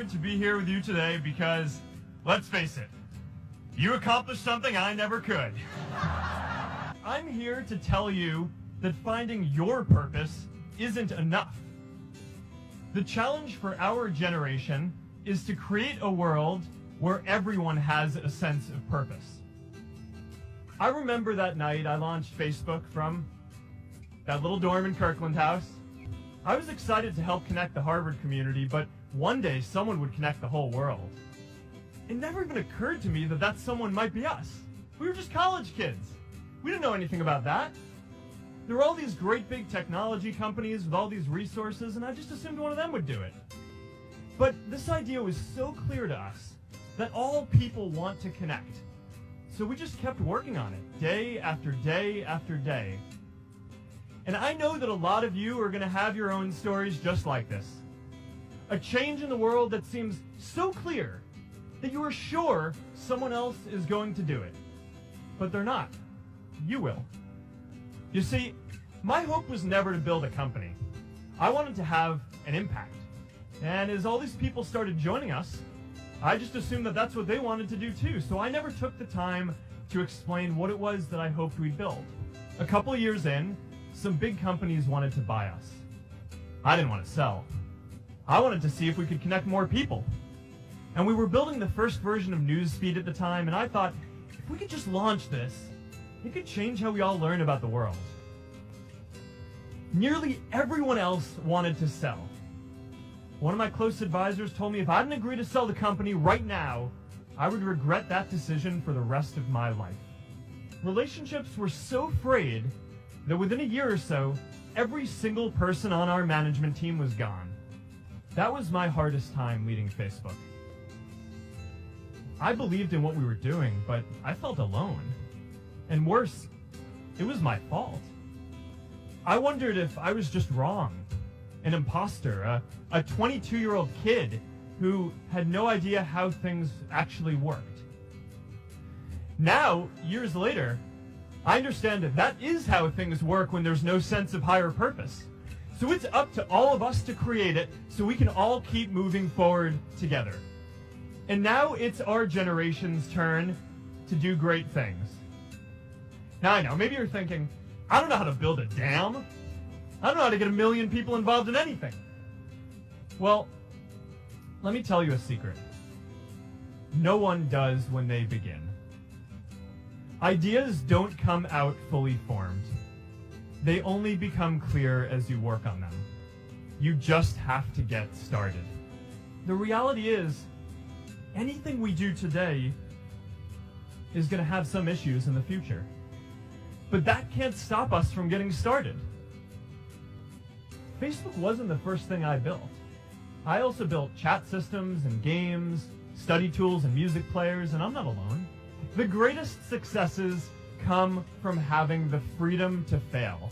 excited to be here with you today because, let's face it, you accomplished something I never could. I'm here to tell you that finding your purpose isn't enough. The challenge for our generation is to create a world where everyone has a sense of purpose. I remember that night I launched Facebook from that little dorm in Kirkland House. I was excited to help connect the Harvard community, but one day someone would connect the whole world. It never even occurred to me that that someone might be us. We were just college kids. We didn't know anything about that. There were all these great big technology companies with all these resources, and I just assumed one of them would do it. But this idea was so clear to us that all people want to connect. So we just kept working on it, day after day after day. And I know that a lot of you are going to have your own stories just like this. A change in the world that seems so clear that you are sure someone else is going to do it. But they're not. You will. You see, my hope was never to build a company. I wanted to have an impact. And as all these people started joining us, I just assumed that that's what they wanted to do too. So I never took the time to explain what it was that I hoped we'd build. A couple of years in, some big companies wanted to buy us. I didn't want to sell. I wanted to see if we could connect more people. And we were building the first version of Newsfeed at the time, and I thought, if we could just launch this, it could change how we all learn about the world. Nearly everyone else wanted to sell. One of my close advisors told me if I didn't agree to sell the company right now, I would regret that decision for the rest of my life. Relationships were so frayed that within a year or so, every single person on our management team was gone. That was my hardest time leading Facebook. I believed in what we were doing, but I felt alone. And worse, it was my fault. I wondered if I was just wrong, an imposter, a 22-year-old kid who had no idea how things actually worked. Now, years later, I understand that is how things work when there's no sense of higher purpose. So it's up to all of us to create it so we can all keep moving forward together. And now it's our generation's turn to do great things. Now I know, maybe you're thinking, I don't know how to build a dam. I don't know how to get 1 million people involved in anything. Well, let me tell you a secret. No one does when they begin. Ideas don't come out fully formed. They only become clear as you work on them. You just have to get started. The reality is, anything we do today is going to have some issues in the future. But that can't stop us from getting started. Facebook wasn't the first thing I built. I also built chat systems and games, study tools and music players, and I'm not alone. The greatest successes come from having the freedom to fail.